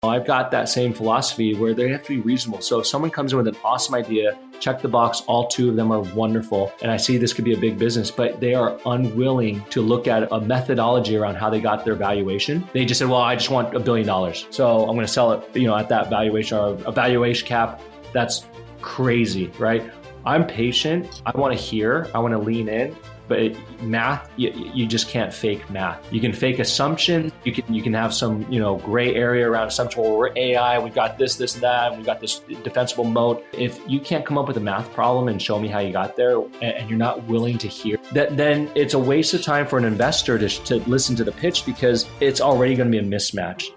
I've got that same philosophy where they have to be reasonable. So if someone comes in with an awesome idea, check the box, all two of them are wonderful, and I see this could be a big business, but they are unwilling to look at a methodology around how they got their valuation. They just said, well, I just want $1 billion. So I'm going to sell it, at that valuation or a valuation cap. That's crazy, right? I'm patient. I want to hear, I want to lean in. But math, you just can't fake math. You can fake assumptions. You can have some gray area around assumption. Well, we're AI. We've got this, and that. And we've got this defensible moat. If you can't come up with a math problem and show me how you got there, and you're not willing to hear that, then it's a waste of time for an investor to listen to the pitch because it's already going to be a mismatch.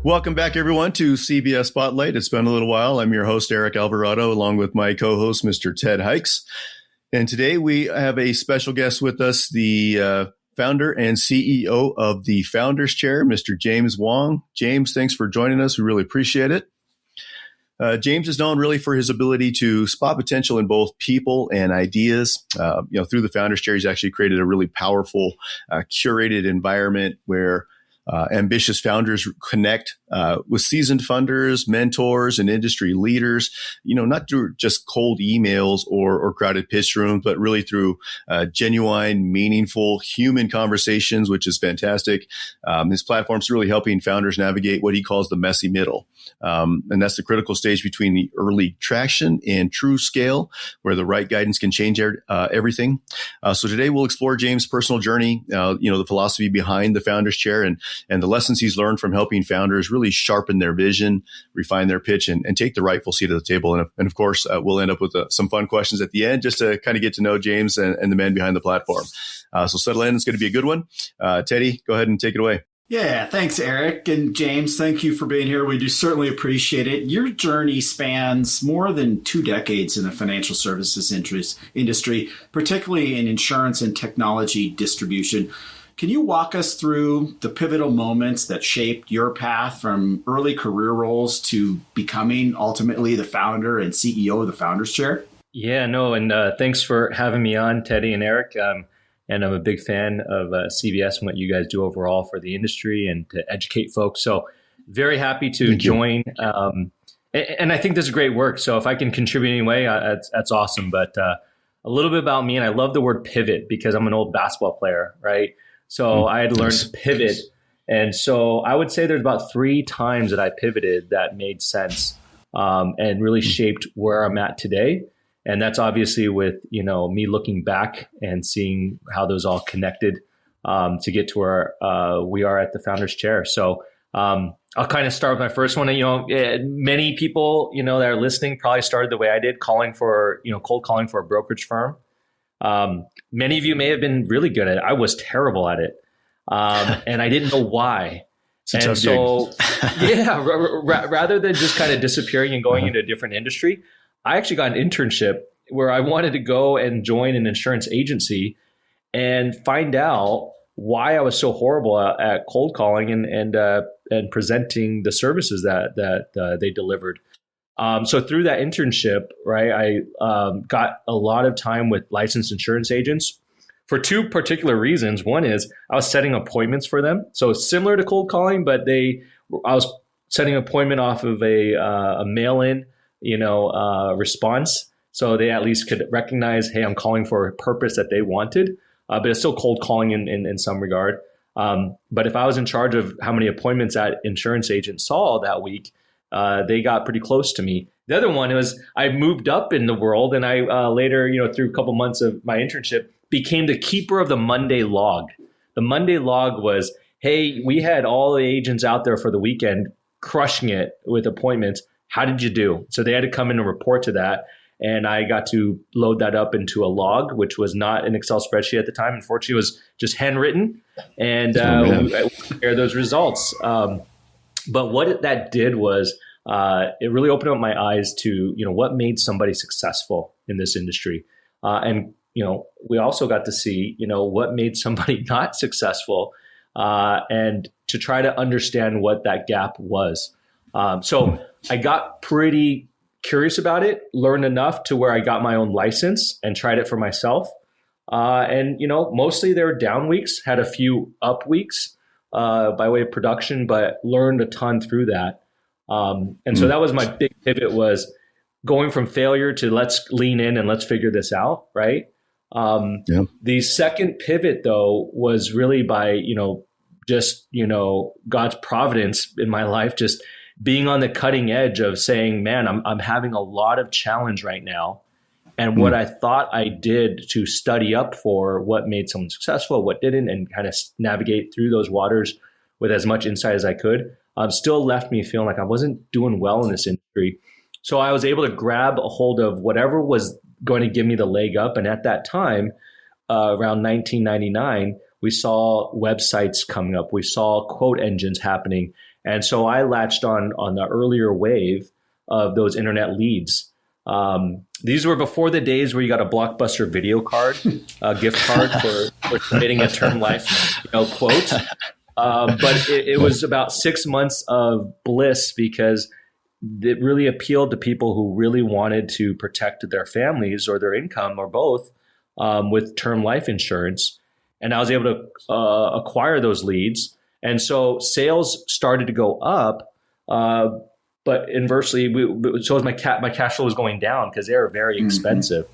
Welcome back, everyone, to CBS Spotlight. It's been a little while. I'm your host, Eric Alvarado, along with my co-host, Mr. Ted Hikes. And today we have a special guest with us, the founder and CEO of the Founders Chair, Mr. James Wong. James, thanks for joining us. We really appreciate it. James is known really for his ability to spot potential in both people and ideas. Through the Founders Chair, he's actually created a really powerful, curated environment where ambitious founders connect with seasoned funders, mentors, and industry leaders, not through just cold emails or crowded pitch rooms, but really through genuine, meaningful human conversations, which is fantastic. His platform's really helping founders navigate what he calls the messy middle. And that's the critical stage between the early traction and true scale, where the right guidance can change everything. So today we'll explore James' personal journey, the philosophy behind the Founders Chair and the lessons he's learned from helping founders really sharpen their vision, refine their pitch, and take the rightful seat at the table. And of course, we'll end up with some fun questions at the end just to kind of get to know James and the man behind the platform. So settle in. It's going to be a good one. Teddy, go ahead and take it away. Yeah, thanks, Eric. And James, thank you for being here. We do certainly appreciate it. Your journey spans more than 2 decades in the financial services industry, particularly in insurance and technology distribution. Can you walk us through the pivotal moments that shaped your path from early career roles to becoming ultimately the founder and CEO of the Founders Chair? Yeah, no, and thanks for having me on, Teddy and Eric. And I'm a big fan of CBS and what you guys do overall for the industry and to educate folks. So very happy to join. And I think this is great work. So if I can contribute in any way, that's awesome. But a little bit about me, and I love the word pivot because I'm an old basketball player, right? So I had to learn to pivot. And so I would say there's about 3 times that I pivoted that made sense and really shaped where I'm at today. And that's obviously with, me looking back and seeing how those all connected to get to where we are at the Founders Chair. So I'll kind of start with my first one. Many people, that are listening probably started the way I did, cold calling for a brokerage firm. Many of you may have been really good at it. I was terrible at it. And I didn't know why. And so, rather than just kind of disappearing and going into a different industry, I actually got an internship where I wanted to go and join an insurance agency and find out why I was so horrible at cold calling and presenting the services that they delivered. So through that internship, right, I got a lot of time with licensed insurance agents for 2 particular reasons. One is I was setting appointments for them. So similar to cold calling, but I was setting an appointment off of a mail-in response. So they at least could recognize, hey, I'm calling for a purpose that they wanted, but it's still cold calling in some regard. But if I was in charge of how many appointments that insurance agent saw that week, they got pretty close to me. The other one was I moved up in the world, and I later, through a couple months of my internship, became the keeper of the Monday log. The Monday log was, hey, we had all the agents out there for the weekend crushing it with appointments. How did you do? So they had to come in and report to that. And I got to load that up into a log, which was not an Excel spreadsheet at the time. Unfortunately, it was just handwritten. And we compare those results. But what that did was it really opened up my eyes to, what made somebody successful in this industry. And we also got to see, what made somebody not successful and to try to understand what that gap was. So I got pretty curious about it, learned enough to where I got my own license and tried it for myself. And, mostly there were down weeks, had a few up weeks by way of production, but learned a ton through that. And so that was my big pivot, was going from failure to let's lean in and let's figure this out, right? The second pivot, though, was really by, God's providence in my life, just being on the cutting edge of saying, man, I'm having a lot of challenge right now. And what I thought I did to study up for what made someone successful, what didn't, and kind of navigate through those waters with as much insight as I could, still left me feeling like I wasn't doing well in this industry. So I was able to grab a hold of whatever was going to give me the leg up. And at that time, around 1999, we saw websites coming up. We saw quote engines happening. And so I latched on the earlier wave of those internet leads. These were before the days where you got a Blockbuster video card, a gift card for submitting a term life quote. But it was about 6 months of bliss, because it really appealed to people who really wanted to protect their families or their income or both with term life insurance. And I was able to acquire those leads. And so sales started to go up. But inversely, so as my cash flow was going down because they were very expensive.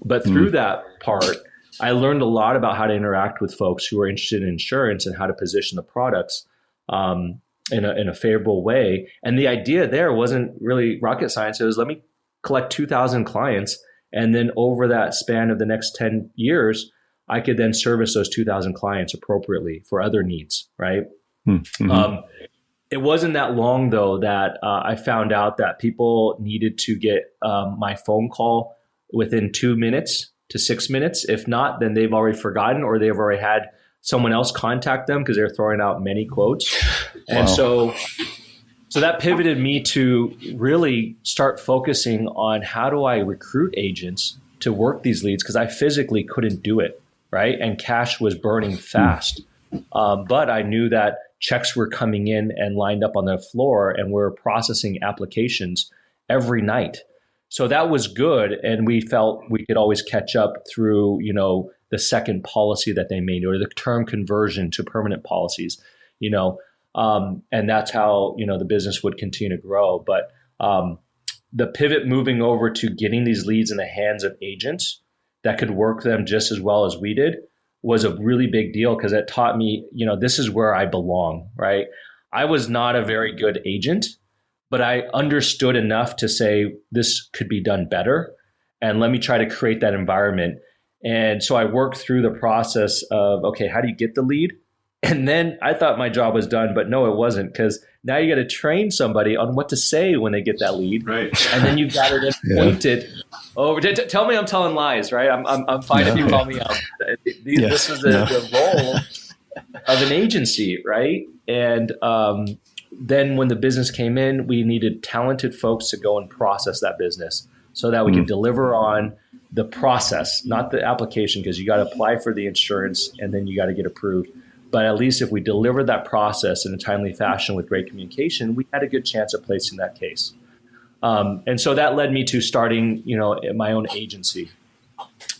But through that part, I learned a lot about how to interact with folks who are interested in insurance and how to position the products in a favorable way. And the idea there wasn't really rocket science. It was, let me collect 2,000 clients, and then over that span of the next 10 years, I could then service those 2,000 clients appropriately for other needs, right? It wasn't that long, though, that I found out that people needed to get my phone call within 2 minutes to 6 minutes. If not, then they've already forgotten, or they've already had someone else contact them because they're throwing out many quotes. And so that pivoted me to really start focusing on how do I recruit agents to work these leads, because I physically couldn't do it, right? And cash was burning fast. But I knew that checks were coming in and lined up on the floor, and we're processing applications every night. So that was good. And we felt we could always catch up through, the second policy that they made, or the term conversion to permanent policies, and that's how, the business would continue to grow. But the pivot moving over to getting these leads in the hands of agents that could work them just as well as we did was a really big deal, because it taught me, this is where I belong, right? I was not a very good agent, but I understood enough to say this could be done better, and let me try to create that environment. And so I worked through the process of, okay, how do you get the lead? And then I thought my job was done, but no, it wasn't, because now you got to train somebody on what to say when they get that lead, right? And then you've got to then point it over. Tell me I'm telling lies, right? I'm fine if you call me out. This is the role of an agency, right? And then when the business came in, we needed talented folks to go and process that business so that we could deliver on the process, not the application, because you got to apply for the insurance and then you got to get approved. But at least if we delivered that process in a timely fashion with great communication, we had a good chance of placing that case. And so that led me to starting, my own agency.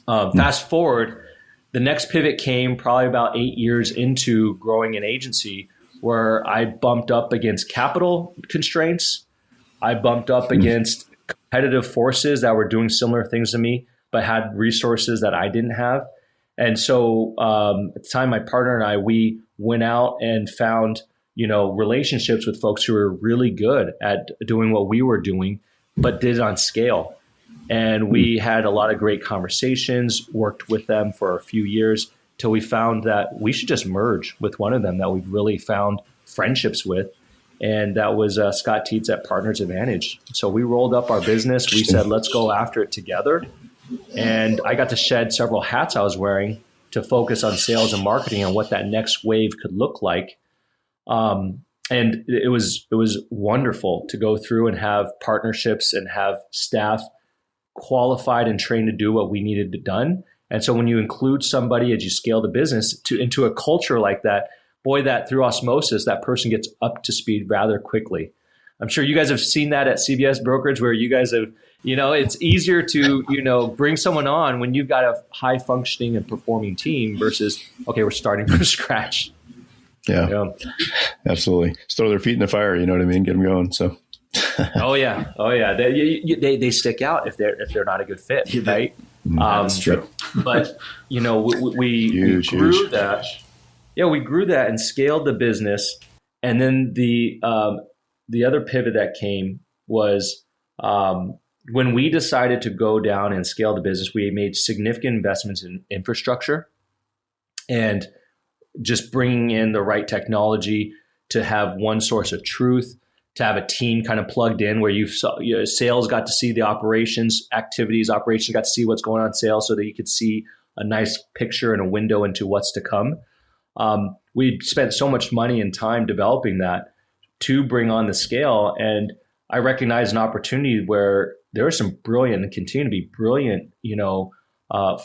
Fast forward, the next pivot came probably about 8 years into growing an agency, where I bumped up against capital constraints. I bumped up against competitive forces that were doing similar things to me, but had resources that I didn't have. And so at the time, my partner and I, we went out and found, relationships with folks who were really good at doing what we were doing, but did it on scale. And we had a lot of great conversations, worked with them for a few years till we found that we should just merge with one of them that we've really found friendships with. And that was Scott Tietz at Partners Advantage. So we rolled up our business. We said, let's go after it together. And I got to shed several hats I was wearing to focus on sales and marketing and what that next wave could look like. And it was wonderful to go through and have partnerships and have staff qualified and trained to do what we needed done. And so when you include somebody as you scale the business into a culture like that, boy, that through osmosis, that person gets up to speed rather quickly. I'm sure you guys have seen that at CBS Brokerage, where you guys have, it's easier to, bring someone on when you've got a high functioning and performing team versus, okay, we're starting from scratch. Yeah, absolutely. Just throw their feet in the fire. You know what I mean? Get them going. So. Oh yeah. They stick out if they're not a good fit, right? That's true. But we grew that. Yeah, we grew that and scaled the business, and then the other pivot that came was when we decided to go down and scale the business. We made significant investments in infrastructure and just bringing in the right technology to have one source of truth, to have a team kind of plugged in where sales got to see the operations got to see what's going on in sales so that you could see a nice picture and a window into what's to come. We spent so much money and time developing that to bring on the scale. And I recognize an opportunity where there are some brilliant and continue to be brilliant,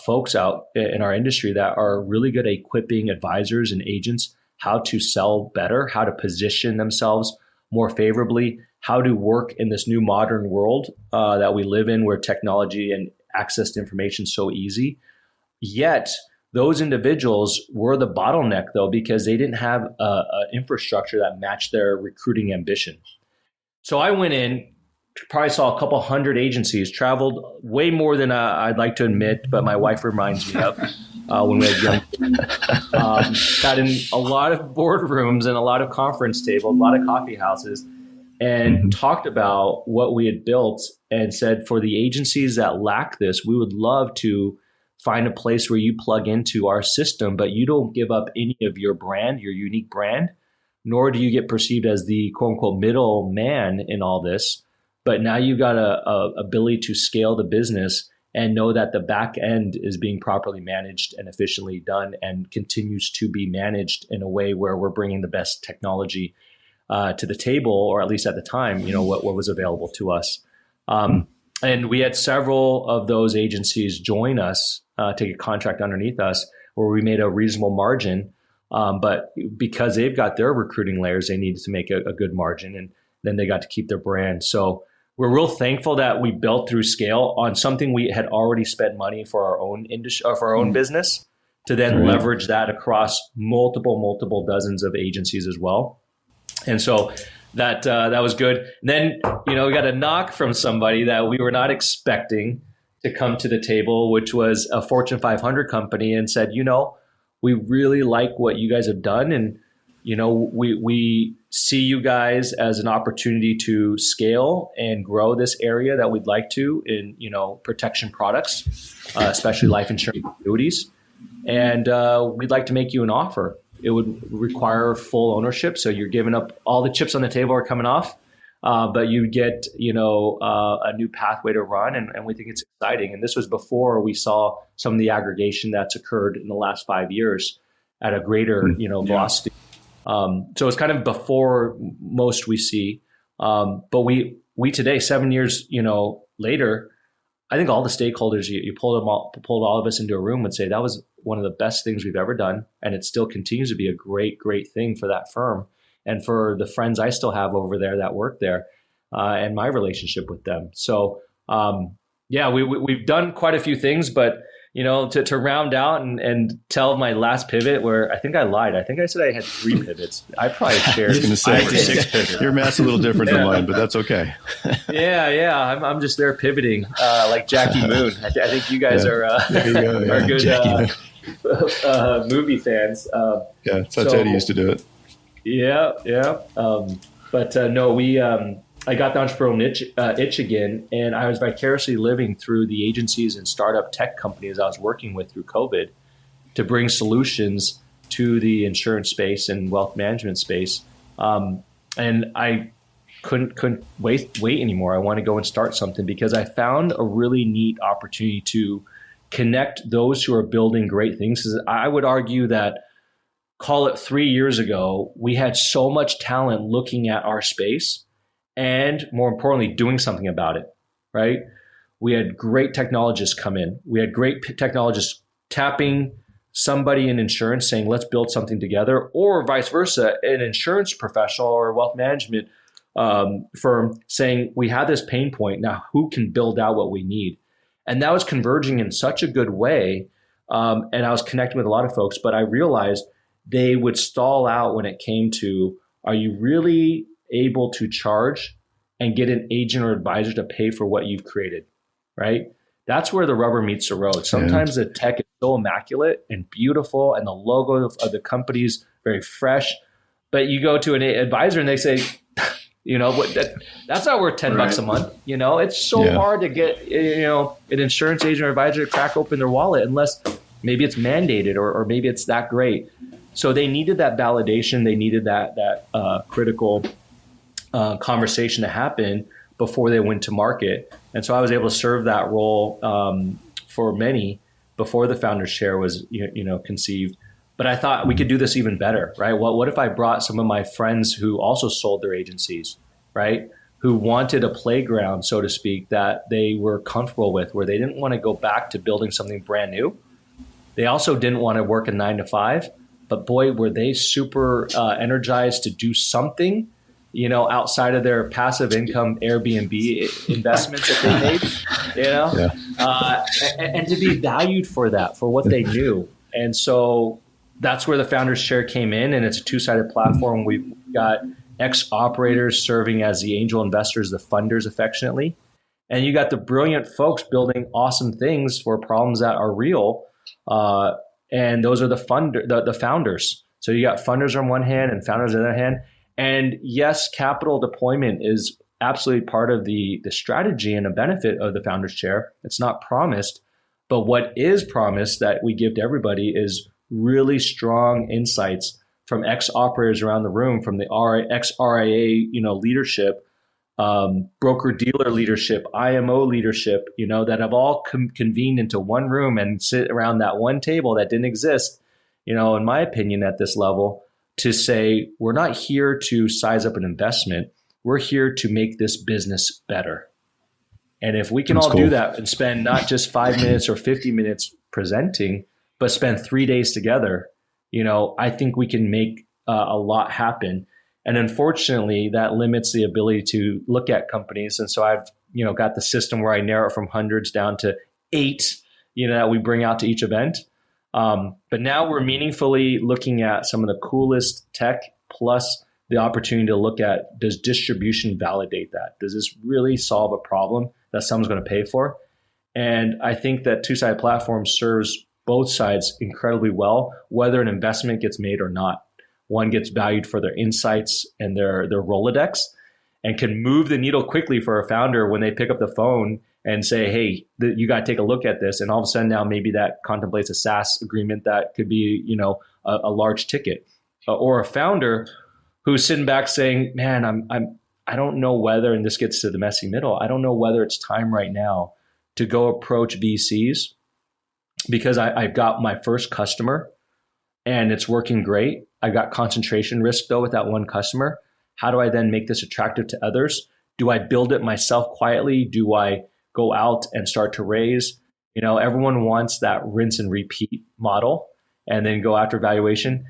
folks out in our industry that are really good at equipping advisors and agents how to sell better, how to position themselves more favorably, how to work in this new modern world that we live in, where technology and access to information is so easy. Yet those individuals were the bottleneck, though, because they didn't have an infrastructure that matched their recruiting ambition. So I went in, probably saw a couple hundred agencies, traveled way more than I'd like to admit, but my wife reminds me of when we had young got in a lot of boardrooms and a lot of conference tables, a lot of coffee houses, and talked about what we had built and said, for the agencies that lack this, we would love to find a place where you plug into our system, but you don't give up any of your brand, your unique brand, nor do you get perceived as the quote unquote middle man in all this. But now you've got a ability to scale the business and know that the back end is being properly managed and efficiently done and continues to be managed in a way where we're bringing the best technology to the table, or at least at the time, what was available to us. And we had several of those agencies join us, take a contract underneath us, where we made a reasonable margin. But because they've got their recruiting layers, they needed to make a good margin, and then they got to keep their brand. So we're real thankful that we built through scale on something we had already spent money for our own industry, or for our own business, to then leverage that across multiple dozens of agencies as well. And so that was good. And then, we got a knock from somebody that we were not expecting to come to the table, which was a Fortune 500 company, and said, we really like what you guys have done. And, we see you guys as an opportunity to scale and grow this area that we'd like to in, protection products, especially life insurance annuities. And we'd like to make you an offer. It would require full ownership. So you're giving up, all the chips on the table are coming off, but you get, a new pathway to run. And we think it's exciting. And this was before we saw some of the aggregation that's occurred in the last 5 years at a greater, velocity. So it's kind of before most we see. But we today, 7 years, later, I think all the stakeholders, you pulled all of us into a room, would say that was one of the best things we've ever done. And it still continues to be a great, great thing for that firm and for the friends I still have over there that work there, and my relationship with them. So, we've done quite a few things, but, to round out and tell my last pivot, where I think I lied. I think I said I had 3 pivots. I probably shared 5 or 6 pivots. Your math's a little different than mine, but that's okay. I'm just there pivoting like Jackie Moon. I think you guys are good movie fans. That's how Teddy used to do it. I got the entrepreneurial itch again, and I was vicariously living through the agencies and startup tech companies I was working with through COVID to bring solutions to the insurance space and wealth management space. And I couldn't wait anymore. I want to go and start something because I found a really neat opportunity to connect those who are building great things. I would argue that, call it 3 years ago, we had so much talent looking at our space and, more importantly, doing something about it, right? We had great technologists come in. We had great technologists tapping somebody in insurance saying, let's build something together, or vice versa, an insurance professional or a wealth management firm saying, we have this pain point. Now, who can build out what we need? And that was converging in such a good way. And I was connecting with a lot of folks, but I realized they would stall out when it came to, are you really able to charge and get an agent or advisor to pay for what you've created, right? That's where the rubber meets the road. Sometimes the tech is so immaculate and beautiful, and the logo of the company is very fresh, but you go to an advisor and they say, that's not worth $10 a month. It's so hard to get, an insurance agent or advisor to crack open their wallet unless maybe it's mandated or maybe it's that great. So they needed that validation. They needed that critical conversation to happen before they went to market. And so I was able to serve that role for many before the Founders Chair was conceived. But I thought we could do this even better, right? What if I brought some of my friends who also sold their agencies, right? Who wanted a playground, so to speak, that they were comfortable with, where they didn't want to go back to building something brand new. They also didn't want to work a 9 to 5, but boy, were they super energized to do something, outside of their passive income Airbnb investments that they made, and to be valued for that, for what they knew. And so that's where the Founders Chair came in, and it's a two-sided platform. We've got ex-operators serving as the angel investors, the funders affectionately. And you got the brilliant folks building awesome things for problems that are real. And those are the founders. So you got funders on one hand and founders on the other hand. And yes, capital deployment is absolutely part of the strategy and a benefit of the Founders Chair. It's not promised, but what is promised that we give to everybody is really strong insights from ex-operators around the room, from the ex-RIA, leadership, broker-dealer leadership, IMO leadership, that have all convened into one room and sit around that one table that didn't exist, in my opinion, at this level, to say, we're not here to size up an investment. We're here to make this business better. And if we can all do that and spend not just 5 minutes or 50 minutes presenting, but spend 3 days together, I think we can make a lot happen. And unfortunately, that limits the ability to look at companies. And so I've, got the system where I narrow it from hundreds down to 8, that we bring out to each event. But now we're meaningfully looking at some of the coolest tech, plus the opportunity to look at, does distribution validate that? Does this really solve a problem that someone's going to pay for? And I think that two-sided platform serves both sides incredibly well, whether an investment gets made or not. One gets valued for their insights and their Rolodex, and can move the needle quickly for a founder when they pick up the phone and say, hey, you got to take a look at this. And all of a sudden now maybe that contemplates a SaaS agreement that could be, a large ticket. Or a founder who's sitting back saying, man, I don't know whether, and this gets to the messy middle, I don't know whether it's time right now to go approach VCs because I've got my first customer and it's working great. I got concentration risk though with that one customer. How do I then make this attractive to others? Do I build it myself quietly? Do I go out and start to raise? Everyone wants that rinse and repeat model and then go after valuation.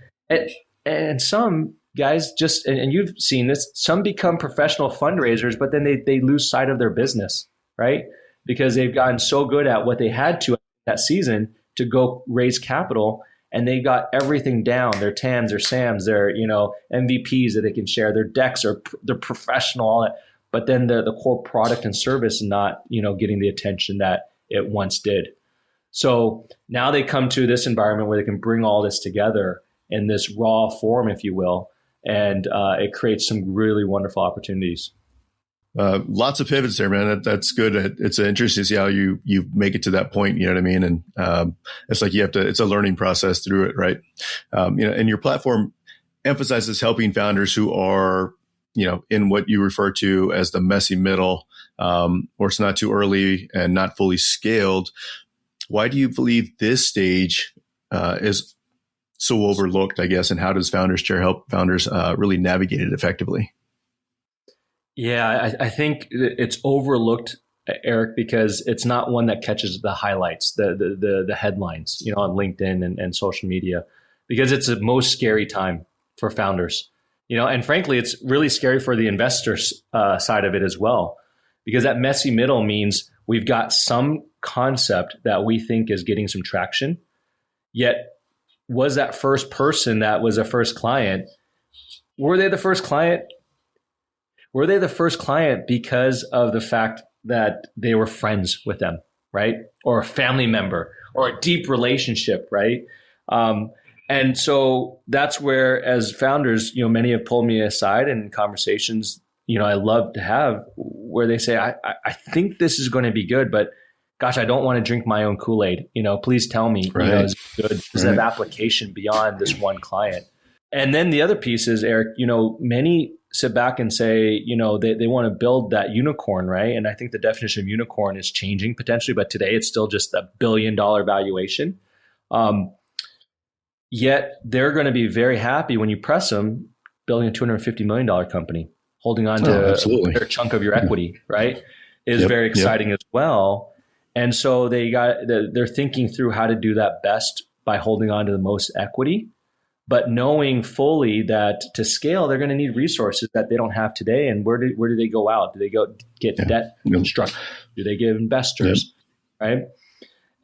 And some guys just, and you've seen this, some become professional fundraisers, but then they lose sight of their business, right? Because they've gotten so good at what they had to that season to go raise capital, and they got everything down, their TAMs, their SAMs, their MVPs that they can share, their decks are they're professional, all that. But then the core product and service not getting the attention that it once did. So now they come to this environment where they can bring all this together in this raw form, if you will, and it creates some really wonderful opportunities. Lots of pivots there, man. That's good. It's interesting to see how you make it to that point. You know what I mean? And it's like it's a learning process through it, right? And your platform emphasizes helping founders who are, in what you refer to as the messy middle, or it's not too early and not fully scaled. Why do you believe this stage is so overlooked, I guess, and how does Founders Chair help founders really navigate it effectively? Yeah, I think it's overlooked Eric, because it's not one that catches the highlights, the headlines, on LinkedIn and social media, because it's the most scary time for founders, and frankly, it's really scary for the investors side of it as well, because that messy middle means we've got some concept that we think is getting some traction, yet was that first person that was a first client, were they the first client? Were they the first client because of the fact that they were friends with them, right? Or a family member or a deep relationship, right? And so that's where, as founders, many have pulled me aside in conversations, I love to have, where they say, I think this is going to be good, but gosh, I don't want to drink my own Kool-Aid. Please tell me, right. Is it good? Does it have application beyond this one client? And then the other piece is, Eric, many sit back and say, they want to build that unicorn, right? And I think the definition of unicorn is changing potentially, but today it's still just a $1 billion valuation. Yet they're going to be very happy when you press them, building a $250 million company, holding on to a fair chunk of your equity, right? Is very exciting as well. And so they're thinking through how to do that best by holding on to the most equity, but knowing fully that to scale, they're going to need resources that they don't have today. And where do they go out? Do they go get debt construction? Do they give investors? Right?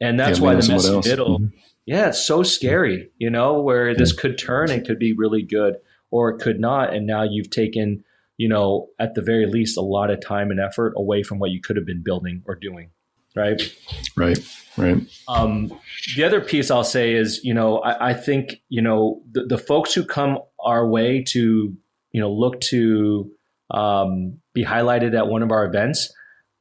And that's why the messy middle, it's so scary, where this could turn and could be really good, or it could not. And now you've taken, at the very least, a lot of time and effort away from what you could have been building or doing. Right. The other piece I'll say is, I think, the folks who come our way to, look to be highlighted at one of our events,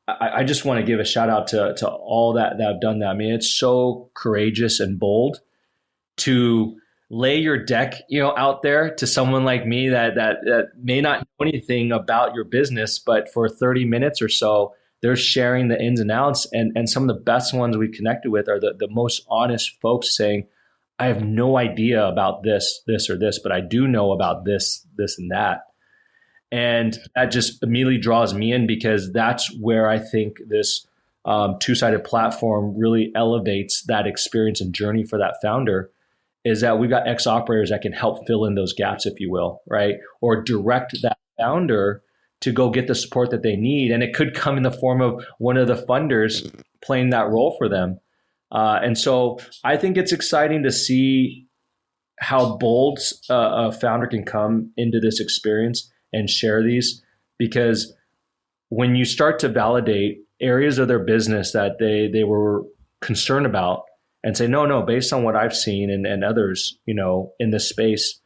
I just want to give a shout out to all that have done that. I mean, it's so courageous and bold to lay your deck, out there to someone like me that may not know anything about your business, but for 30 minutes or so, they're sharing the ins and outs. And some of the best ones we've connected with are the most honest folks saying, I have no idea about this, or this, but I do know about this, and that. And that just immediately draws me in, because that's where I think this two-sided platform really elevates that experience and journey for that founder, is that we've got ex-operators that can help fill in those gaps, if you will, right? Or direct that founder to go get the support that they need. And it could come in the form of one of the funders playing that role for them. And so I think it's exciting to see how bold a founder can come into this experience and share these, because when you start to validate areas of their business that they were concerned about and say, no, based on what I've seen and others, in this space,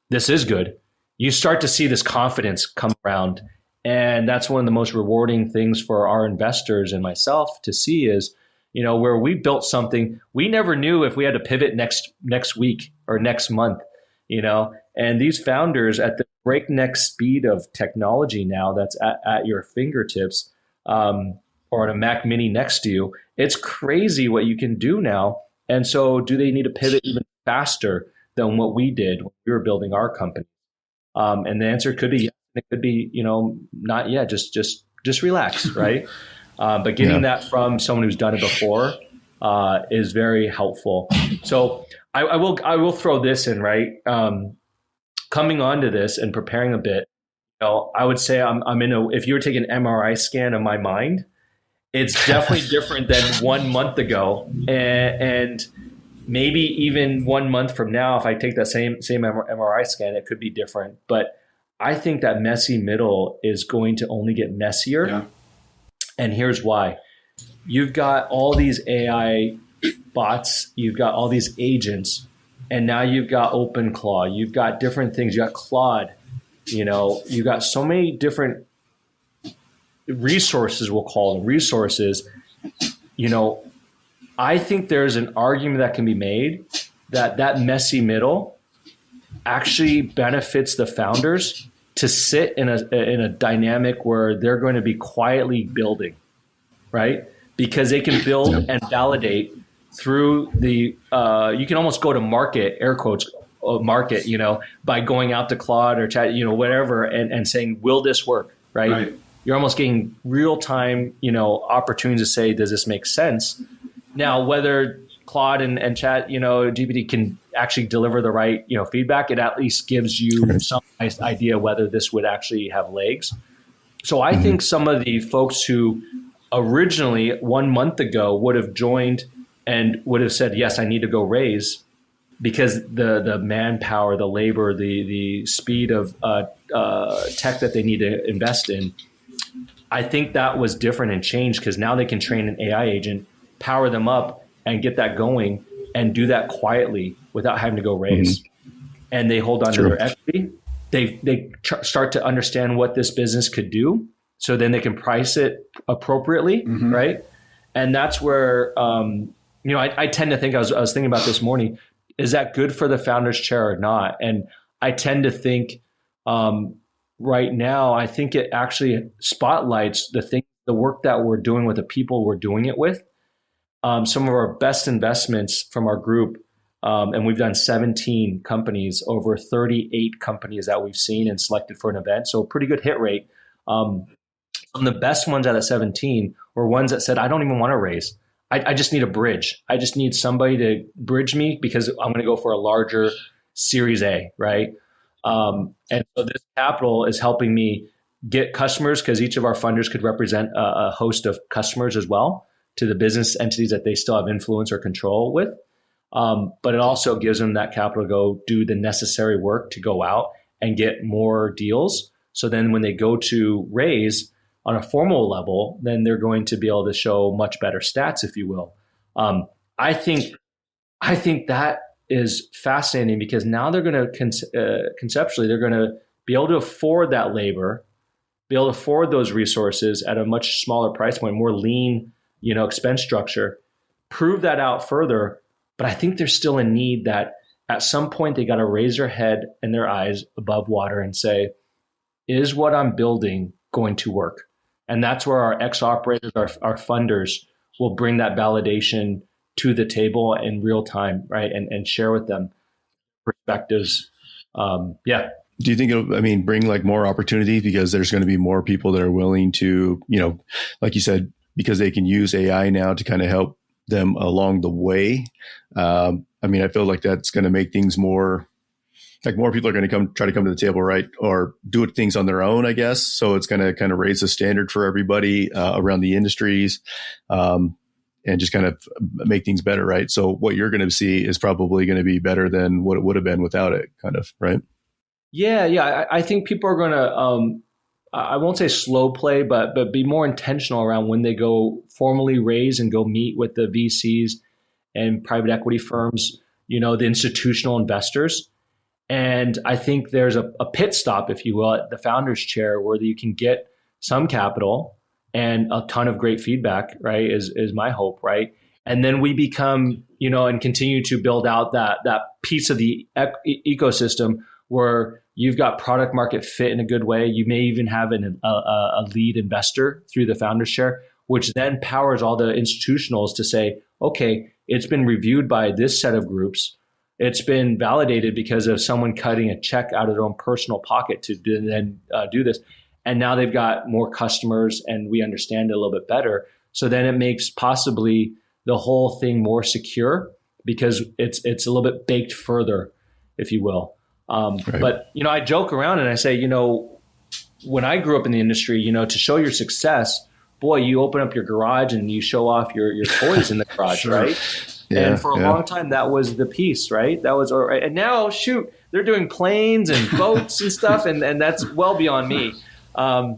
this is good. You start to see this confidence come around. And that's one of the most rewarding things for our investors and myself to see is, where we built something, we never knew if we had to pivot next week or next month, and these founders at the breakneck speed of technology now that's at your fingertips, or on a Mac Mini next to you, it's crazy what you can do now. And so do they need to pivot even faster than what we did when we were building our company? And the answer could be, it could be, not yet, just relax, right? But getting that from someone who's done it before is very helpful. So I will throw this in, right? Coming onto this and preparing a bit, I would say if you were taking an MRI scan of my mind, it's definitely different than 1 month ago, and maybe even 1 month from now, if I take that same MRI scan, it could be different. But I think that messy middle is going to only get messier. Yeah. And here's why. You've got all these AI bots, you've got all these agents, and now you've got OpenClaw, you've got different things, you got Claude, you've got so many different resources, we'll call them resources. I think there's an argument that can be made that messy middle actually benefits the founders to sit in a dynamic where they're going to be quietly building, right? Because they can build and validate through the you can almost go to market, air quotes, market, by going out to Claude or chat, whatever, and saying, will this work, right? you're almost getting real time, opportunities to say, does this make sense? Now, whether Claude and Chat, GPT can actually deliver the right, feedback, it at least gives you some nice idea whether this would actually have legs. So I think some of the folks who originally 1 month ago would have joined and would have said, yes, I need to go raise, because the manpower, the labor, the speed of tech that they need to invest in, I think that was different and changed, because now they can train an AI agent, power them up, and get that going, and do that quietly without having to go raise. And they hold on to their equity. They start to understand what this business could do, so then they can price it appropriately, right? And that's where I tend to think, I was thinking about this morning, is that good for the founder's chair or not? And I tend to think right now, I think it actually spotlights the work that we're doing with the people we're doing it with. Some of our best investments from our group, and we've done 17 companies, over 38 companies that we've seen and selected for an event. So a pretty good hit rate. Some of the best ones out of 17 were ones that said, I don't even want to raise. I just need a bridge. I just need somebody to bridge me, because I'm going to go for a larger Series A, right? And so this capital is helping me get customers, because each of our funders could represent a host of customers as well, to the business entities that they still have influence or control with. But it also gives them that capital to go do the necessary work to go out and get more deals. So then when they go to raise on a formal level, then they're going to be able to show much better stats, if you will. I think that is fascinating, because now they're going to conceptually, they're going to be able to afford that labor, be able to afford those resources at a much smaller price point, more lean, expense structure, prove that out further. But I think there's still a need that at some point they got to raise their head and their eyes above water and say, is what I'm building going to work? And that's where our ex-operators, our funders, will bring that validation to the table in real time, right? And share with them perspectives. Do you think it'll, bring like more opportunity, because there's going to be more people that are willing to, like you said, because they can use AI now to kind of help them along the way. I feel like that's going to make things more people are going to try to come to the table, right? Or do things on their own, I guess. So it's going to kind of raise the standard for everybody around the industries, and just kind of make things better, right? So what you're going to see is probably going to be better than what it would have been without it, kind of, right? Yeah. I think people are going to, I won't say slow play, but be more intentional around when they go formally raise and go meet with the VCs and private equity firms, the institutional investors. And I think there's a pit stop, if you will, at the founder's chair, where you can get some capital and a ton of great feedback, right, is my hope, right? And then we become, and continue to build out that piece of the ecosystem where you've got product market fit in a good way. You may even have a lead investor through the founder's share, which then powers all the institutionals to say, okay, it's been reviewed by this set of groups. It's been validated because of someone cutting a check out of their own personal pocket to then do this. And now they've got more customers, and we understand it a little bit better. So then it makes possibly the whole thing more secure, because it's a little bit baked further, if you will. Right. But, I joke around and I say, when I grew up in the industry, to show your success, boy, you open up your garage and you show off your toys in the garage, sure. Right? Yeah, and for a long time, that was the piece, right? That was all right. And now, shoot, they're doing planes and boats and stuff, and that's well beyond me. I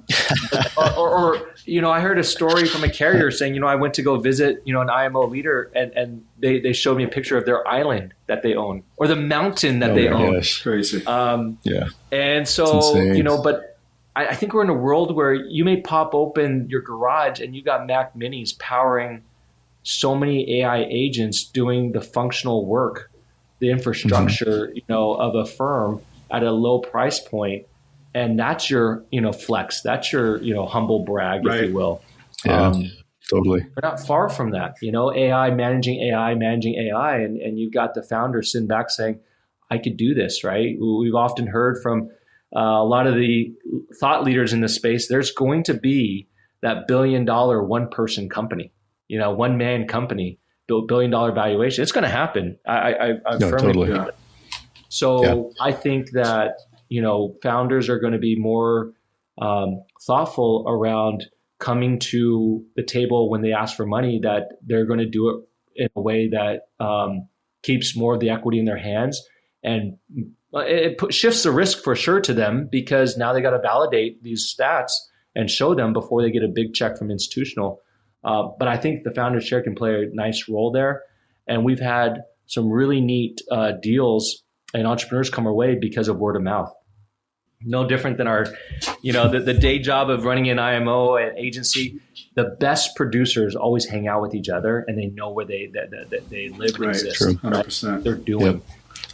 heard a story from a carrier saying, I went to go visit, an IMO leader, and they showed me a picture of their island that they own, or the mountain that they own. Gosh. Crazy. And so, but I think we're in a world where you may pop open your garage and you got Mac Minis powering so many AI agents doing the functional work, the infrastructure, of a firm at a low price point. And that's your, flex. That's your, humble brag, right, if you will. Yeah, totally. We're not far from that, AI, managing AI. And you've got the founder sitting back saying, I could do this, right? We've often heard from a lot of the thought leaders in the space, there's going to be that $1 billion one-person company, one-man company, $1 billion valuation. It's going to happen. I firmly totally. believe it. So I think that, founders are going to be more thoughtful around coming to the table when they ask for money, that they're going to do it in a way that keeps more of the equity in their hands. And it shifts the risk for sure to them, because now they got to validate these stats and show them before they get a big check from institutional. But I think the founder's share can play a nice role there. And we've had some really neat deals and entrepreneurs come our way because of word of mouth. No different than our, the day job of running an IMO and agency. The best producers always hang out with each other, and they know where they live and exist. True. 100%. They're doing.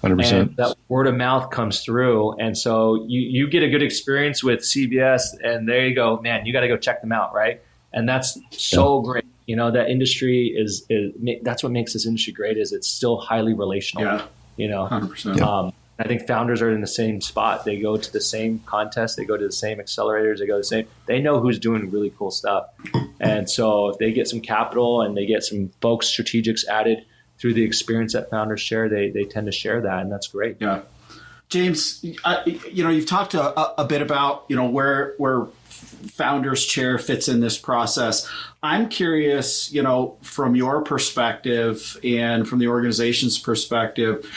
100%. And that word of mouth comes through. And so you get a good experience with CBS, and there you go, man, you got to go check them out. Right. And that's so great. That industry is that's what makes this industry great, is it's still highly relational. 100%. I think founders are in the same spot. They go to the same contests. They go to the same accelerators. They know who's doing really cool stuff. And so if they get some capital and they get some folks, strategics added through the experience that founders share, they tend to share that. And that's great. Yeah. James, you've talked a bit about, where founders chair fits in this process. I'm curious, from your perspective and from the organization's perspective,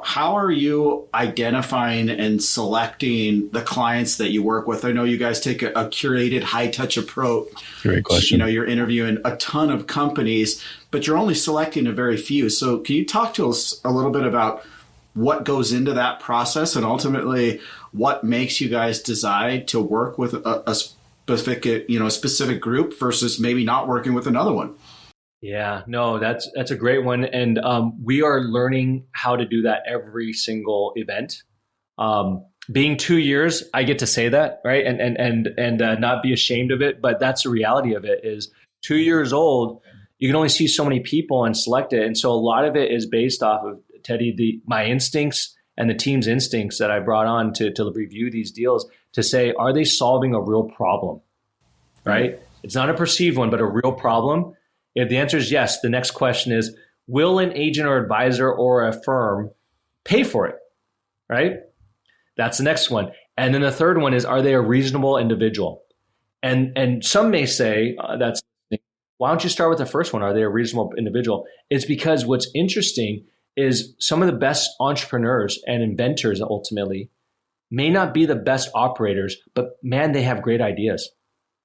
how are you identifying and selecting the clients that you work with? I know you guys take a curated, high-touch approach. Great question. You're interviewing a ton of companies, but you're only selecting a very few. So can you talk to us a little bit about what goes into that process, and ultimately what makes you guys decide to work with a specific group versus maybe not working with another one? Yeah, no, that's a great one. And we are learning how to do that every single event. Being 2 years, I get to say that, right? And not be ashamed of it. But that's the reality of it, is 2 years old, you can only see so many people and select it. And so a lot of it is based off of, Teddy, my instincts and the team's instincts that I brought on to review these deals, to say, are they solving a real problem, right? It's not a perceived one, but a real problem. If the answer is yes, the next question is, will an agent or advisor or a firm pay for it, right? That's the next one. And then the third one is, are they a reasonable individual? And some may say, why don't you start with the first one? Are they a reasonable individual? It's because what's interesting is some of the best entrepreneurs and inventors ultimately may not be the best operators, but man, they have great ideas,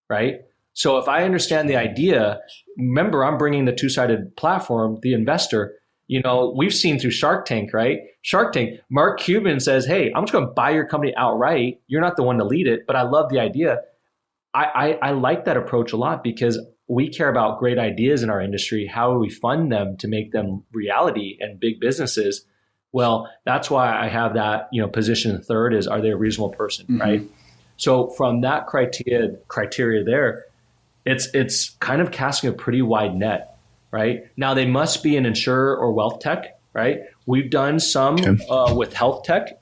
right? So if I understand the idea, remember, I'm bringing the two-sided platform, the investor. We've seen through Shark Tank, right? Shark Tank, Mark Cuban says, hey, I'm just going to buy your company outright. You're not the one to lead it, but I love the idea. I like that approach a lot, because we care about great ideas in our industry. How do we fund them to make them reality and big businesses? Well, that's why I have that, position third is, are they a reasonable person, right? So from that criteria there, it's kind of casting a pretty wide net, right? Now they must be an insurer or wealth tech, right? We've done some with health tech,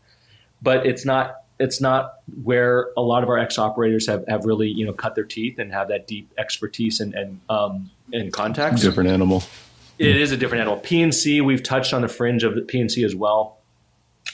but it's not where a lot of our ex-operators have really, cut their teeth and have that deep expertise and contacts. Different animal. It is a different animal. P&C, we've touched on the fringe of the P&C as well.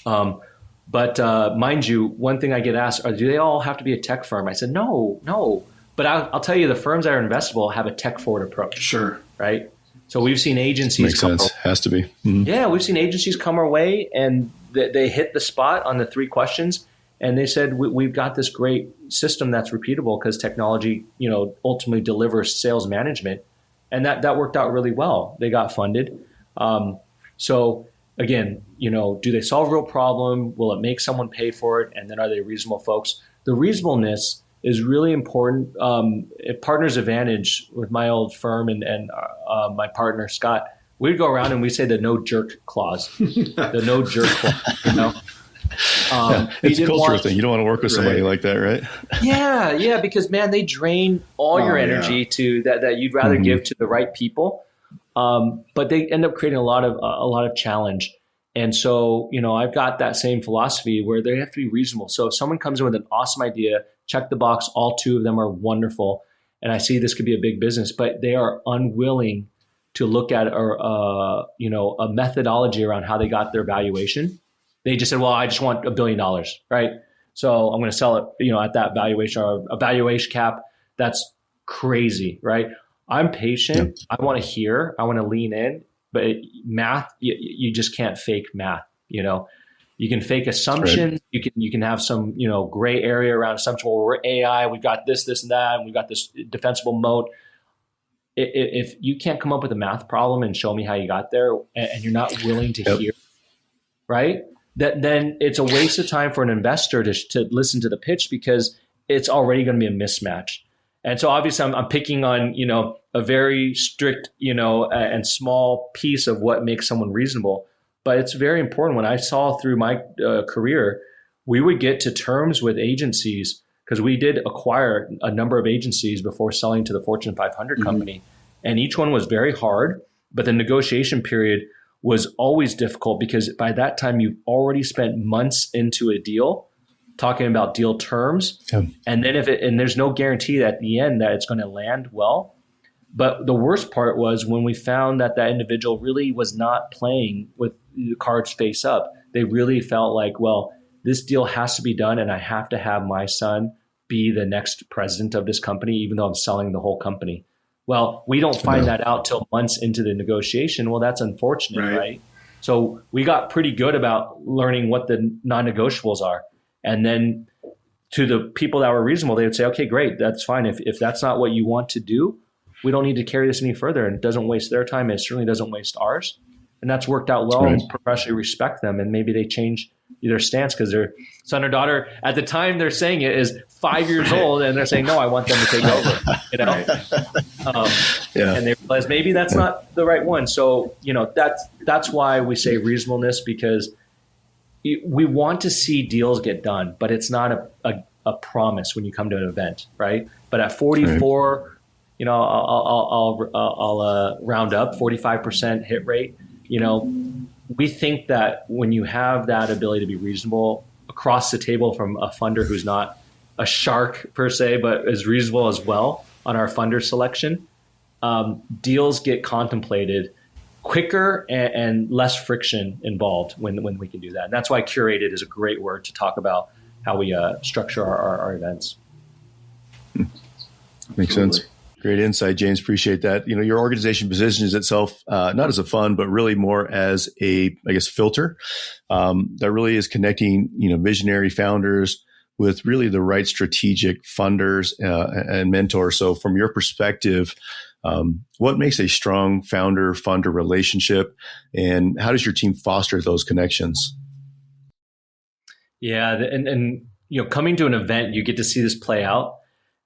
But mind you, one thing I get asked, do they all have to be a tech firm? I said, no. But I'll tell you, the firms that are investable have a tech-forward approach. Sure. Right? So we've seen agencies Makes sense. Has to be. Mm-hmm. Yeah, we've seen agencies come our way, and they hit the spot on the 3 questions. And they said, we've got this great system that's repeatable, because technology, ultimately delivers sales management. And that worked out really well. They got funded. So again, do they solve a real problem? Will it make someone pay for it? And then are they reasonable folks? The reasonableness is really important. At Partners Advantage, with my old firm and my partner, Scott, we'd go around and we say the no jerk clause, the no jerk clause, it's a culture thing. You don't want to work with somebody like that, right? Yeah, because man, they drain all your energy to that you'd rather give to the right people, but they end up creating a lot of challenge. And so, I've got that same philosophy where they have to be reasonable. So if someone comes in with an awesome idea, check the box, all two of them are wonderful, and I see this could be a big business, but they are unwilling to look at a methodology around how they got their valuation. They just said, well, I just want $1 billion, right? So I'm going to sell it, at that valuation or a valuation cap. That's crazy, right? I'm patient. I want to hear. I want to lean in. But math, you just can't fake math. You can fake assumptions. Right. You can have some gray area around assumption. Well, we're AI. We've got this, and that, and we've got this defensible moat. If you can't come up with a math problem and show me how you got there, and you're not willing to hear, right? Then it's a waste of time for an investor to listen to the pitch, because it's already going to be a mismatch. And so obviously I'm picking on, a very strict, and small piece of what makes someone reasonable. But it's very important. When I saw through my career, we would get to terms with agencies, because we did acquire a number of agencies before selling to the Fortune 500 company. And each one was very hard, but the negotiation period was always difficult, because by that time you've already spent months into a deal talking about deal terms. And then and there's no guarantee that at the end that it's going to land well. But the worst part was when we found that individual really was not playing with the cards face up. They really felt like, well, this deal has to be done, and I have to have my son be the next president of this company, even though I'm selling the whole company. Well, we don't find that out till months into the negotiation. Well, that's unfortunate, right? So we got pretty good about learning what the non-negotiables are. And then to the people that were reasonable, they would say, okay, great, that's fine. If that's not what you want to do, we don't need to carry this any further. And it doesn't waste their time. It certainly doesn't waste ours. And that's worked out well. And professionally respect them. And maybe they change their stance because their son or daughter, at the time they're saying it, is 5 years old, and they're saying, no, I want them to take over. And they realize maybe that's not the right one. So, that's why we say reasonableness, because we want to see deals get done, but it's not a promise when you come to an event, right? But at 44, I'll round up 45% hit rate. We think that when you have that ability to be reasonable across the table from a funder who's not a shark per se, but is reasonable as well on our funder selection, deals get contemplated quicker and less friction involved when we can do that. And that's why curated is a great word to talk about how we structure our events. Makes sense. Great insight, James. Appreciate that. Your organization positions itself not as a fund, but really more as a, filter that really is connecting, visionary founders with really the right strategic funders and mentors. So from your perspective, what makes a strong founder-funder relationship, and how does your team foster those connections? Yeah, and coming to an event, you get to see this play out.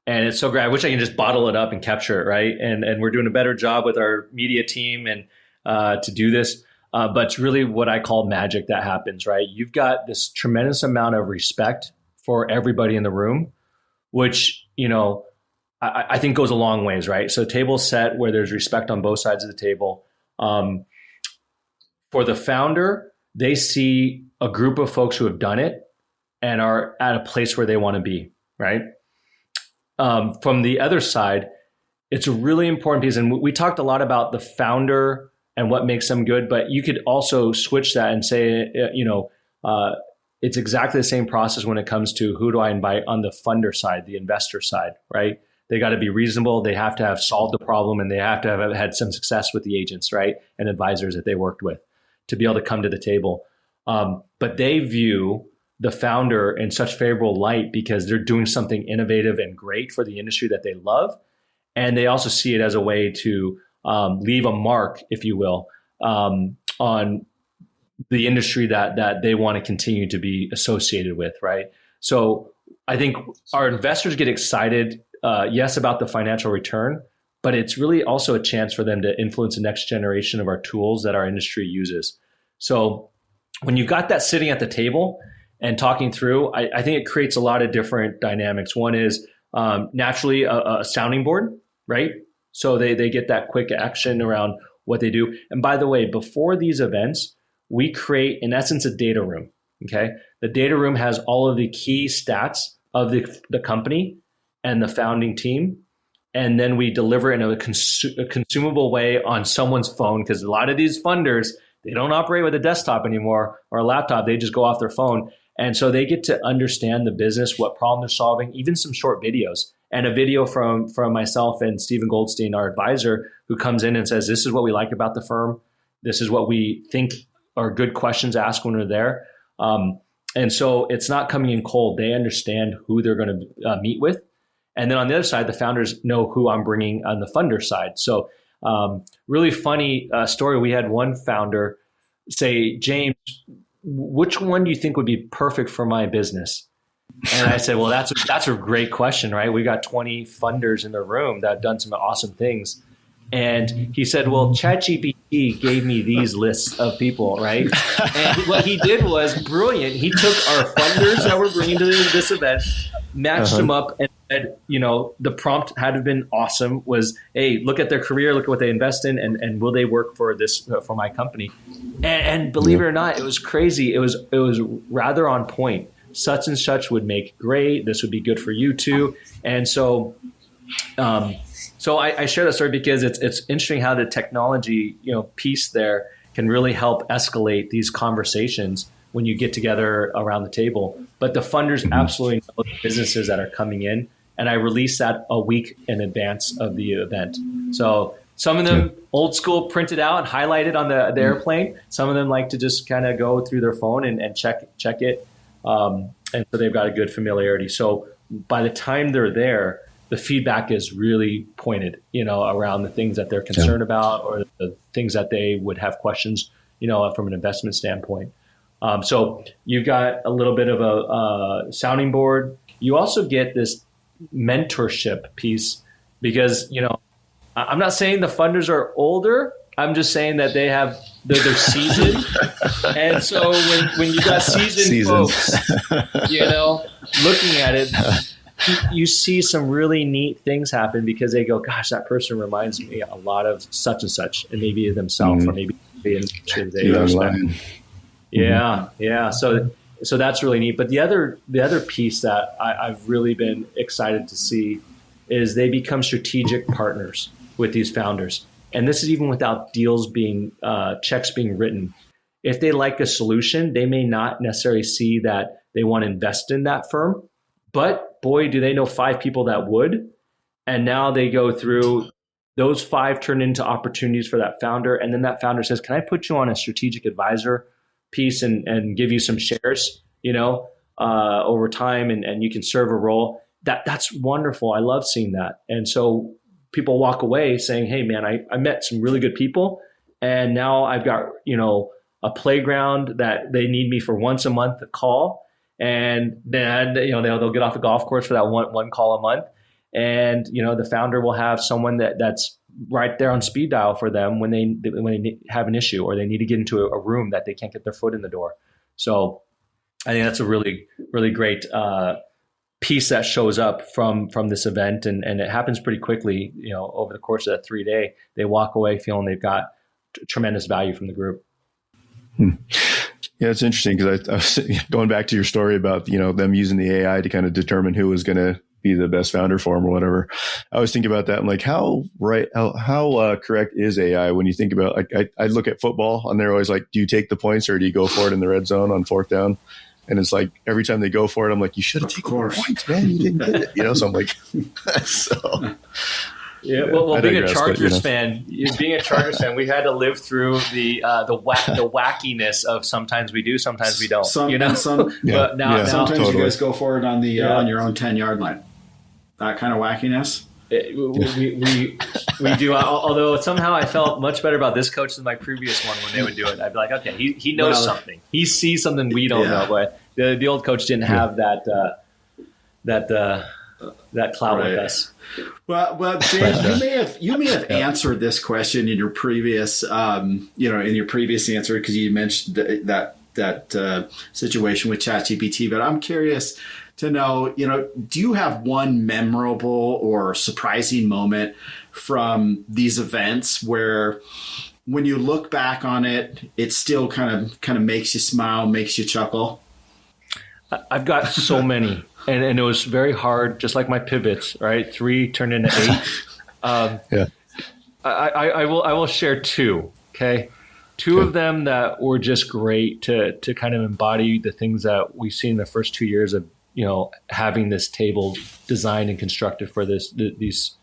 And it's so great. I wish I could just bottle it up and capture it, right? And we're doing a better job with our media team and to do this. But it's really what I call magic that happens, right? You've got this tremendous amount of respect for everybody in the room, which, I think goes a long ways, right? So tables set where there's respect on both sides of the table. For the founder, they see a group of folks who have done it and are at a place where they want to be, right? From the other side, it's a really important piece. And we talked a lot about the founder and what makes them good, but you could also switch that and say, it's exactly the same process when it comes to who do I invite on the funder side, the investor side, right? They got to be reasonable. They have to have solved the problem, and they have to have had some success with the agents, right? And advisors that they worked with to be able to come to the table. But they view the founder in such favorable light because they're doing something innovative and great for the industry that they love. And they also see it as a way to leave a mark, if you will, on the industry that they want to continue to be associated with, right? So I think our investors get excited, yes, about the financial return, but it's really also a chance for them to influence the next generation of our tools that our industry uses. So when you've got that sitting at the table and talking through, I think it creates a lot of different dynamics. One is naturally a sounding board, right? So they get that quick action around what they do. And by the way, before these events, we create, in essence, a data room. Okay. The data room has all of the key stats of the company and the founding team. And then we deliver it in a consumable way on someone's phone, because a lot of these funders, they don't operate with a desktop anymore or a laptop. They just go off their phone. And so they get to understand the business, what problem they're solving, even some short videos. And a video from myself and Stephen Goldstein, our advisor, who comes in and says, this is what we like about the firm. This is what we think are good questions asked when we're there. And so it's not coming in cold. They understand who they're going to meet with. And then on the other side, the founders know who I'm bringing on the funder side. So really funny story. We had one founder say, James, which one do you think would be perfect for my business? And I said, well, that's a great question, right? We got 20 funders in the room that have done some awesome things. And he said, well, ChatGPT gave me these lists of people, right? And what he did was brilliant. He took our funders that we're bringing to this event, matched them up, and said, the prompt had to have been awesome, was, hey, look at their career, look at what they invest in, and will they work for this, for my company? And believe it or not, it was crazy. It was rather on point. Such and such would make great. This would be good for you too. And so, I share that story because it's interesting how the technology, piece there can really help escalate these conversations when you get together around the table. But the funders absolutely know the businesses that are coming in, and I release that a week in advance of the event. So some of them old school, printed out and highlighted on the airplane. Some of them like to just kind of go through their phone and check it. And so they've got a good familiarity. So by the time they're there, the feedback is really pointed, around the things that they're concerned about, or the things that they would have questions, from an investment standpoint. So you've got a little bit of a sounding board. You also get this mentorship piece because, I'm not saying the funders are older. I'm just saying that they're seasoned. And so when you got seasoned folks, looking at it, you see some really neat things happen because they go, gosh, that person reminds me a lot of such and such, and maybe themselves, or maybe they Yeah. So that's really neat. But the other piece that I've really been excited to see is they become strategic partners with these founders. And this is even without deals being, checks being written. If they like a solution, they may not necessarily see that they want to invest in that firm, but boy, do they know 5 people that would. And now they go through, those 5 turn into opportunities for that founder. And then that founder says, can I put you on a strategic advisor piece and give you some shares, over time, and you can serve a role? That's wonderful. I love seeing that. And so people walk away saying, hey man, I met some really good people, and now I've got, a playground that they need me for once a month to call. And then, they'll get off the golf course for that one call a month. And, the founder will have someone that's right there on speed dial for them when they have an issue, or they need to get into a room that they can't get their foot in the door. So I think that's a really, really great piece that shows up from this event. And it happens pretty quickly, over the course of that 3-day, they walk away feeling they've got tremendous value from the group. Yeah, it's interesting because I was going back to your story about, them using the AI to kind of determine who was going to be the best founder for them or whatever. I was thinking about that. I'm like, how correct is AI when you think about, I look at football and they're always like, do you take the points or do you go for it in the red zone on 4th down? And it's like, every time they go for it, I'm like, you should have taken the points, man. You didn't get it. So I'm like, Yeah, well, being a Chargers fan, we had to live through the wackiness of sometimes we do, sometimes we don't. But now sometimes totally. you guys go for it on the on your own 10-yard line. That kind of wackiness. We do. Although somehow I felt much better about this coach than my previous one when they would do it. I'd be like, okay, he knows something. He sees something we don't know. But the old coach didn't have that clout with us. Well, James, you may have answered this question in your previous, in your previous answer, because you mentioned that situation with ChatGPT. But I'm curious to know, do you have one memorable or surprising moment from these events where when you look back on it, it still kind of makes you smile, makes you chuckle? I've got so many, and it was very hard, just like my pivots, right? 3 turned into 8. Yeah. I will share 2. Okay. 2 of them that were just great to kind of embody the things that we've seen in the first 2 years of, having this table designed and constructed for these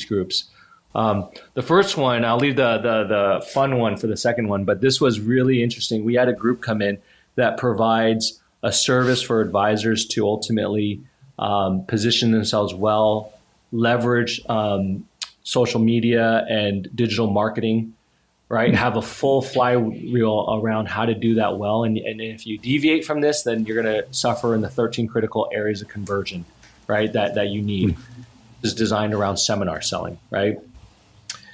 groups. The first one, I'll leave the fun one for the second one, but this was really interesting. We had a group come in that provides a service for advisors to ultimately position themselves well, leverage social media and digital marketing, right? Have a full flywheel around how to do that well. And if you deviate from this, then you're going to suffer in the 13 critical areas of conversion, right? That you need. Is designed around seminar selling, right?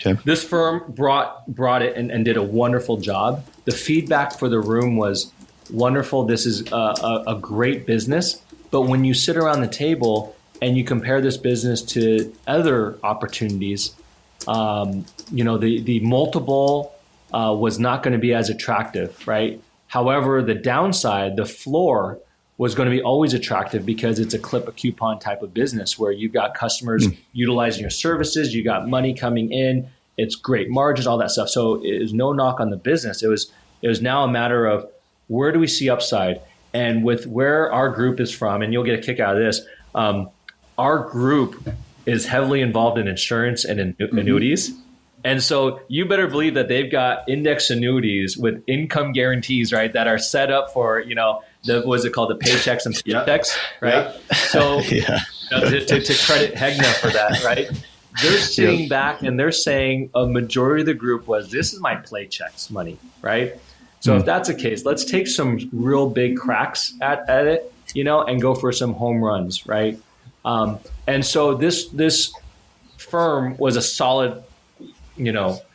Okay. This firm brought it and did a wonderful job. The feedback for the room was wonderful. This is a great business. But when you sit around the table and you compare this business to other opportunities, the multiple was not going to be as attractive, right? However, the downside, the floor, was going to be always attractive because it's a clip a coupon type of business where you've got customers utilizing your services, you got money coming in, it's great margins, all that stuff. So it was no knock on the business. It was now a matter of where do we see upside? And with where our group is from, and you'll get a kick out of this, our group is heavily involved in insurance and annuities. And so you better believe that they've got index annuities with income guarantees, right, that are set up for, what's it called, the paychecks and paychecks, right? Yeah. So to credit Hegna for that, right? They're sitting back and they're saying a majority of the group was, this is my paychecks money, right? So if that's the case, let's take some real big cracks at it, and go for some home runs, right? And so this firm was a solid,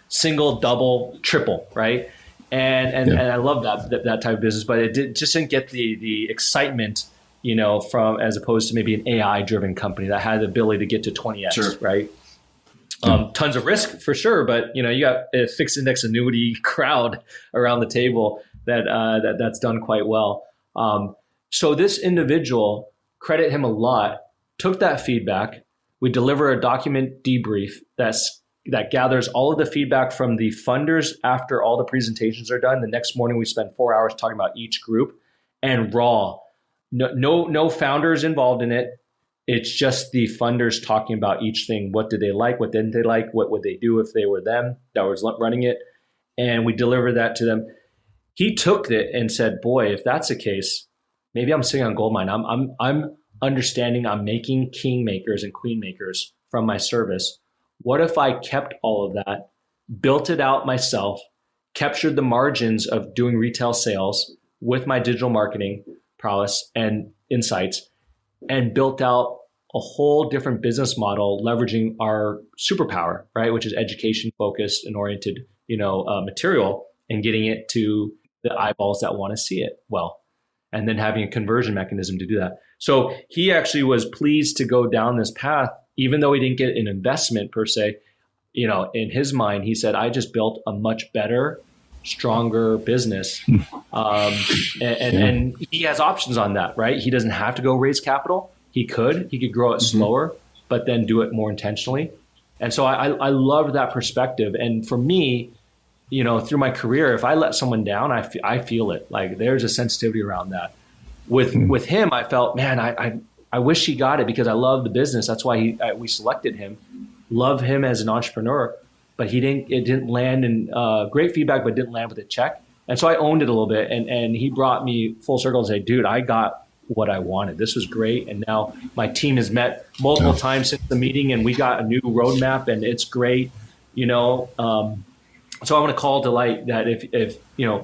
single, double, triple, right? And I love that type of business, but it didn't get the excitement, from as opposed to maybe an AI driven company that had the ability to get to 20x, right? Tons of risk for sure, but you got a fixed index annuity crowd around the table that's done quite well. So this individual, credit him a lot, took that feedback. We deliver a document debrief that gathers all of the feedback from the funders after all the presentations are done. The next morning, we spend 4 hours talking about each group and raw. No founders involved in it. It's just the funders talking about each thing. What did they like? What didn't they like? What would they do if they were them that was running it? And we deliver that to them. He took it and said, boy, if that's the case, maybe I'm sitting on gold mine. I'm understanding I'm making king makers and queen makers from my service. What if I kept all of that, built it out myself, captured the margins of doing retail sales with my digital marketing prowess and insights, and built out a whole different business model leveraging our superpower, right, which is education focused and oriented, material, and getting it to the eyeballs that want to see it well, and then having a conversion mechanism to do that. So he actually was pleased to go down this path, even though he didn't get an investment per se. In his mind, he said, I just built a much better, stronger business. And he has options on that, right? He doesn't have to go raise capital. He could grow it slower, but then do it more intentionally. And so I loved that perspective. And for me, through my career, if I let someone down, I feel it. Like there's a sensitivity around that. With him, I felt, man, I wish he got it because I love the business. That's why we selected him. Love him as an entrepreneur, but it didn't land in great feedback, but didn't land with a check. And so I owned it a little bit, and he brought me full circle and said, dude, I got what I wanted. This was great. And now my team has met multiple times since the meeting, and we got a new roadmap, and it's great. So I want to call to light that if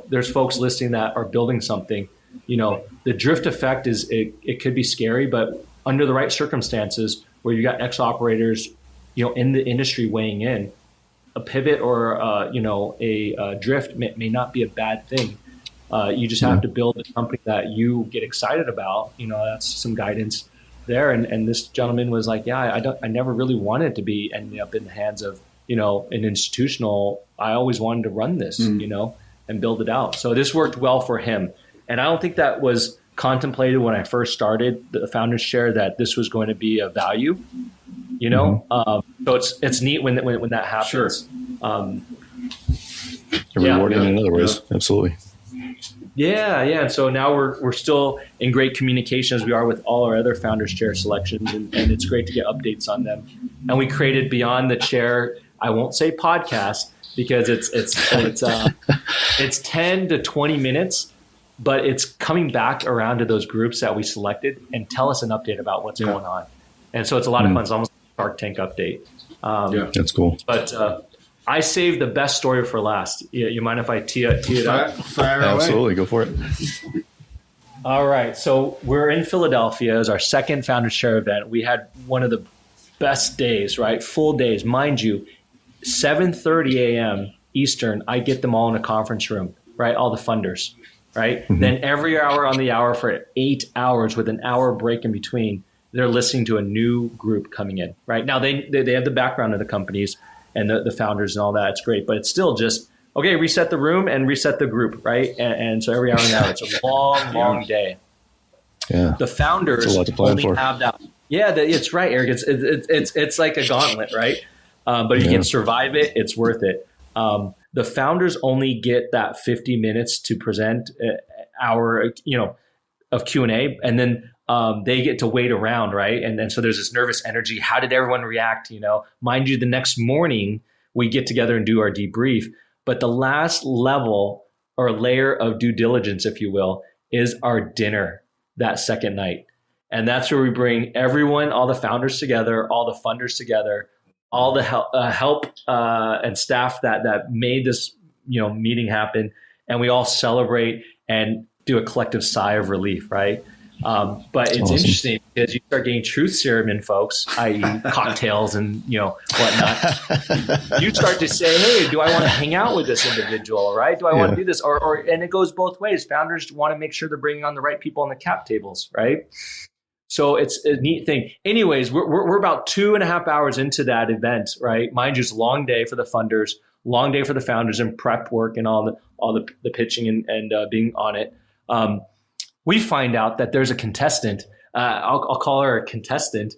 there's folks listening that are building something, the drift effect it could be scary, but under the right circumstances where you got ex-operators, in the industry weighing in, a pivot or a drift may not be a bad thing. You just have to build a company that you get excited about. That's some guidance there. And this gentleman was like, yeah, I never really wanted to be ending up in the hands of an institutional, I always wanted to run this, and build it out. So this worked well for him. And I don't think that was contemplated when I first started the founders chair, that this was going to be a value, so it's neat when that happens. Sure. Rewarding in other ways. Yeah. Absolutely. Yeah. And so now we're still in great communication as we are with all our other founders chair selections, and it's great to get updates on them. And we created Beyond the Chair, I won't say podcast, because it's 10 to 20 minutes, but it's coming back around to those groups that we selected and tell us an update about what's going on. And so it's a lot of fun. It's almost like a Shark Tank update. That's cool. But I saved the best story for last. You mind if I tee it up? Fire Absolutely. away. Go for it. All right. So we're in Philadelphia as our second Founders Chair event. We had one of the best days, right? Full days. Mind you, 7:30 a.m. Eastern, I get them all in a conference room, right? All the funders, right? Mm-hmm. Then every hour on the hour for 8 hours with an hour break in between, they're listening to a new group coming in, right? Now, they have the background of the companies and the founders and all that. It's great, but it's still just, okay, reset the room and reset the group, right? And so every hour and hour, it's a long day. Yeah. The founders only have that. Yeah, it's right, Eric. It's like a gauntlet, right? But if you can survive it, it's worth it. The founders only get that 50 minutes to present an hour, of Q&A, and then they get to wait around, right? And then so there's this nervous energy. How did everyone react? Mind you, the next morning we get together and do our debrief. But the last level or layer of due diligence, if you will, is our dinner that second night. And that's where we bring everyone, all the founders together, all the funders together, all the help and staff that made this meeting happen, and we all celebrate and do a collective sigh of relief, right? But it's interesting because you start getting truth serum in folks, i.e. cocktails and whatnot. You start to say, hey, do I want to hang out with this individual, right? Do I want to do this? Or and it goes both ways. Founders want to make sure they're bringing on the right people on the cap tables, right? So it's a neat thing. Anyways, we're about 2.5 hours into that event, right? Mind you, it's a long day for the funders, long day for the founders, and prep work and all the pitching and being on it. We find out that there's a contestant. I'll call her a contestant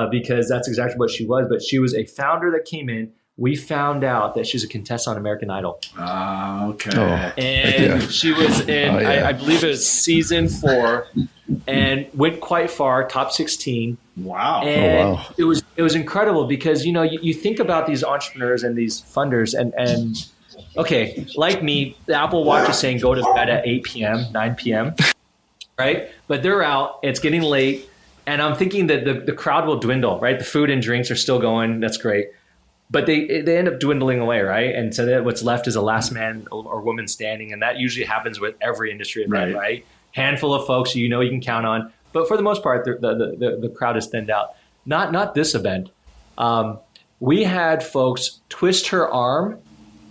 because that's exactly what she was. But she was a founder that came in. We found out that she's a contestant on American Idol. Okay. And she was in, I believe it was season 4, and went quite far, top 16. Wow. And it was incredible because, you think about these entrepreneurs and these funders and okay, like me, the Apple Watch is saying go to bed at 8 p.m., 9 p.m., right? But they're out, it's getting late, and I'm thinking that the crowd will dwindle, right? The food and drinks are still going, that's great. But they end up dwindling away, right? And so that what's left is a last man or woman standing, and that usually happens with every industry event, right? Handful of folks you can count on, but for the most part, the crowd is thinned out. Not this event. We had folks twist her arm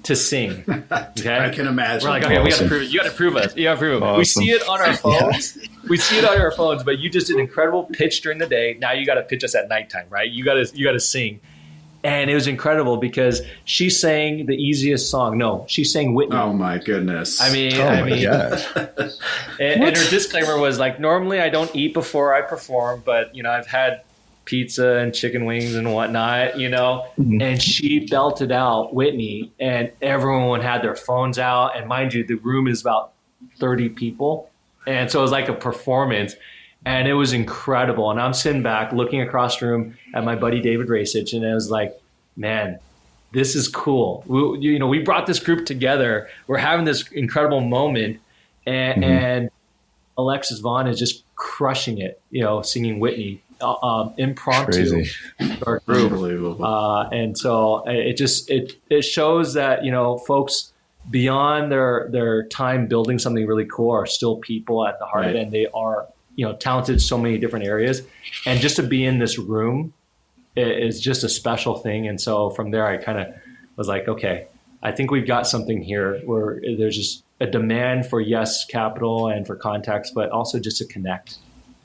to sing. Okay, I can imagine. We're like, okay, we got to prove it. You got to prove us. You got to prove it. Awesome. We see it on our phones. We see it on our phones. But you just did an incredible pitch during the day. Now you got to pitch us at nighttime, right? You got to sing. And it was incredible because she sang the easiest song. No, she sang Whitney. Oh my goodness! I mean, and her disclaimer was like, normally I don't eat before I perform, but I've had pizza and chicken wings and whatnot, Mm-hmm. And she belted out Whitney, and everyone had their phones out. And mind you, the room is about 30 people, and so it was like a performance. And it was incredible. And I'm sitting back looking across the room at my buddy David Racich, and I was like, man, this is cool. We brought this group together. We're having this incredible moment. And Alexis Vaughn is just crushing it, singing Whitney impromptu to our group. Unbelievable. And so it shows that, folks beyond their time building something really cool are still people at the heart of it, and they are talented in so many different areas. And just to be in this room is just a special thing. And so from there, I kind of was like, okay, I think we've got something here where there's just a demand for capital and for contacts, but also just to connect.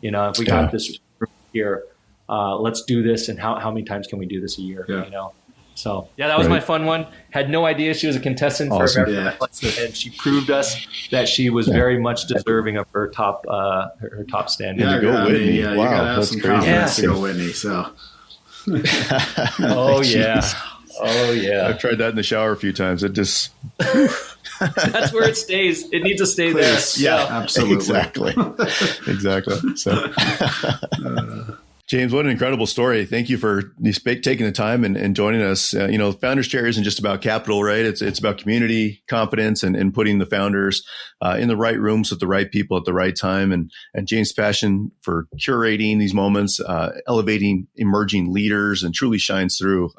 If we got this room here, let's do this. And how many times can we do this a year? So yeah, that was my fun one. Had no idea she was a contestant for American Athletes, and she proved us that she was very much deserving of her top standing. Yeah, go Whitney! Yeah, wow, you gotta have that's some crazy. confidence to go Whitney. So. Oh yeah. Oh yeah. I've tried that in the shower a few times. It just that's where it stays. It needs to stay there. Yeah, absolutely. Exactly. So James, what an incredible story. Thank you for taking the time and joining us. Founders Chair isn't just about capital, right? It's about community, confidence, and putting the founders in the right rooms with the right people at the right time. And James' passion for curating these moments, elevating emerging leaders, and truly shines through.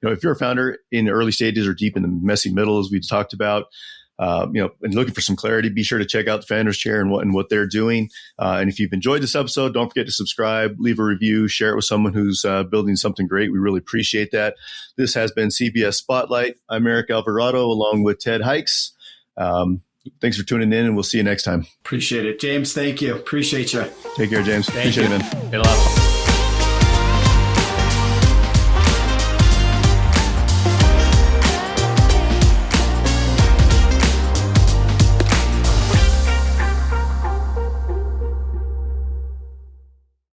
If you're a founder in the early stages or deep in the messy middle, as we talked about, and looking for some clarity, be sure to check out the Founders Chair and what they're doing. And if you've enjoyed this episode, don't forget to subscribe, leave a review, share it with someone who's building something great. We really appreciate that. This has been CBS Spotlight. I'm Eric Alvarado along with Ted Hikes. Thanks for tuning in, and we'll see you next time. Appreciate it. James, thank you. Appreciate you. Take care, James. Thank Appreciate you. it, man. Get a lot of fun.